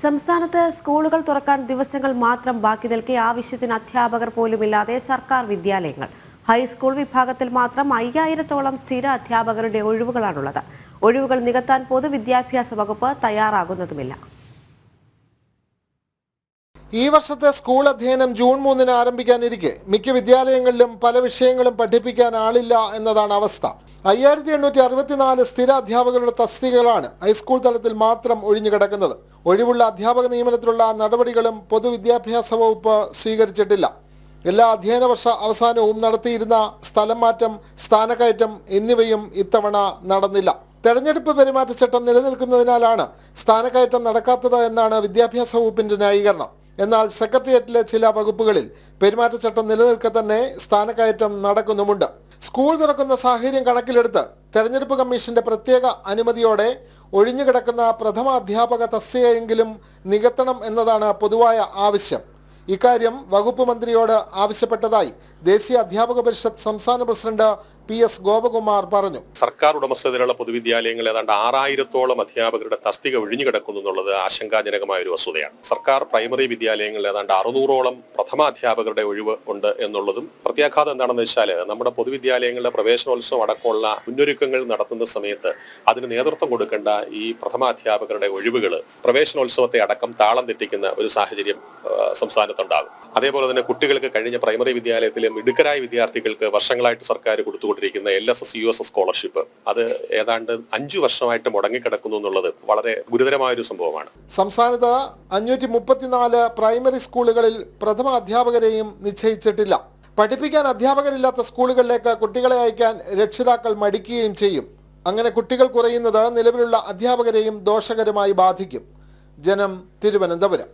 സംസ്ഥാനത്ത് സ്കൂളുകൾ തുറക്കാൻ ദിവസങ്ങൾ മാത്രം ബാക്കി നിൽക്കെ ആവശ്യത്തിന് അധ്യാപകർ പോലുമില്ലാതെ സർക്കാർ വിദ്യാലയങ്ങൾ. ഹൈസ്കൂൾ വിഭാഗത്തിൽ മാത്രം 5000-ഓളം സ്ഥിര അധ്യാപകരുടെ ഒഴിവുകളാണുള്ളത്. ഒഴിവുകൾ നികത്താൻ പൊതുവിദ്യാഭ്യാസ വകുപ്പ് തയ്യാറാകുന്നതുമില്ല. ഈ വർഷത്തെ സ്കൂൾ അധ്യയനം ജൂൺ 3-ന് ആരംഭിക്കാനിരിക്കെ മിക്ക വിദ്യാലയങ്ങളിലും പല വിഷയങ്ങളും പഠിപ്പിക്കാൻ ആളില്ല എന്നതാണ് അവസ്ഥ. 5864 സ്ഥിര അധ്യാപകരുടെ തസ്തികകളാണ് ഹൈസ്കൂൾ തലത്തിൽ മാത്രം ഒഴിഞ്ഞുകിടക്കുന്നത്. ഒഴിവുള്ള അധ്യാപക നിയമനത്തിലുള്ള നടപടികളും പൊതുവിദ്യാഭ്യാസ വകുപ്പ് സ്വീകരിച്ചിട്ടില്ല. എല്ലാ അധ്യയന വർഷ അവസാനവും നടത്തിയിരുന്ന സ്ഥലം മാറ്റം, സ്ഥാനക്കയറ്റം എന്നിവയും ഇത്തവണ നടന്നില്ല. തെരഞ്ഞെടുപ്പ് പെരുമാറ്റച്ചട്ടം നിലനിൽക്കുന്നതിനാലാണ് സ്ഥാനക്കയറ്റം നടക്കാത്തത് എന്നാണ് വിദ്യാഭ്യാസ വകുപ്പിന്റെ ന്യായീകരണം. എന്നാൽ സെക്രട്ടേറിയറ്റിലെ ചില വകുപ്പുകളിൽ പെരുമാറ്റച്ചട്ടം നിലനിൽക്കെ തന്നെ സ്ഥാനക്കയറ്റം നടക്കുന്നുമുണ്ട്. സ്കൂൾ തുറക്കുന്ന സാഹചര്യം കണക്കിലെടുത്ത് തെരഞ്ഞെടുപ്പ് കമ്മീഷന്റെ പ്രത്യേക അനുമതിയോടെ ഒഴിഞ്ഞുകിടക്കുന്ന പ്രഥമ അധ്യാപക തസ്തികയെങ്കിലും നികത്തണം എന്നതാണ് പൊതുവായ ആവശ്യം. ഇക്കാര്യം വകുപ്പ് മന്ത്രിയോട് ആവശ്യപ്പെട്ടതായി ദേശീയ അധ്യാപക പരിഷത്ത് സംസ്ഥാന പ്രസിഡന്റ് PS ഗോപകുമാർ പറഞ്ഞു. സർക്കാർ ഉടമസ്ഥതയിലുള്ള പൊതുവിദ്യാലയങ്ങൾ ഏതാണ്ട് 6000-ഓളം അധ്യാപകരുടെ തസ്തിക ഒഴിഞ്ഞു കിടക്കുന്നു എന്നുള്ളത് ആശങ്കാജനകമായ ഒരു വസ്തുതയാണ്. സർക്കാർ പ്രൈമറി വിദ്യാലയങ്ങളിൽ ഏതാണ്ട് 600-ഓളം പ്രഥമ അധ്യാപകരുടെ ഒഴിവ് ഉണ്ട് എന്നുള്ളതും പ്രത്യാഘാതം എന്താണെന്ന് വെച്ചാൽ നമ്മുടെ പൊതുവിദ്യാലയങ്ങളുടെ പ്രവേശനോത്സവം അടക്കമുള്ള മുന്നൊരുക്കങ്ങൾ നടത്തുന്ന സമയത്ത് അതിന് നേതൃത്വം കൊടുക്കേണ്ട ഈ പ്രഥമ അധ്യാപകരുടെ ഒഴിവുകൾ പ്രവേശനോത്സവത്തെ അടക്കം താളം തെറ്റിക്കുന്ന ഒരു സാഹചര്യം സംസ്ഥാനത്തുണ്ടാകും. അതേപോലെ തന്നെ കുട്ടികൾക്ക് കഴിഞ്ഞ പ്രൈമറി വിദ്യാലയത്തിലെ മിടുക്കരായ വിദ്യാർത്ഥികൾക്ക് വർഷങ്ങളായിട്ട് സർക്കാർ കൊടുത്തുകൊണ്ടിരിക്കുന്ന LSS USS സ്കോളർഷിപ്പ് അത് ഏതാണ്ട് 5 വർഷമായിട്ട് മുടങ്ങിക്കിടക്കുന്നു എന്നുള്ളത് വളരെ ഗുരുതരമായ ഒരു സംഭവമാണ്. സംസ്ഥാനത്ത് 534 പ്രൈമറി സ്കൂളുകളിൽ പ്രഥമ അധ്യാപകരെയും നിശ്ചയിച്ചിട്ടില്ല. പഠിപ്പിക്കാൻ അധ്യാപകരില്ലാത്ത സ്കൂളുകളിലേക്ക് കുട്ടികളെ അയക്കാൻ രക്ഷിതാക്കൾ മടിക്കുകയും ചെയ്യും. അങ്ങനെ കുട്ടികൾ കുറയുന്നത് നിലവിലുള്ള അധ്യാപകരെയും ദോഷകരമായി ബാധിക്കും. ജനം, തിരുവനന്തപുരം.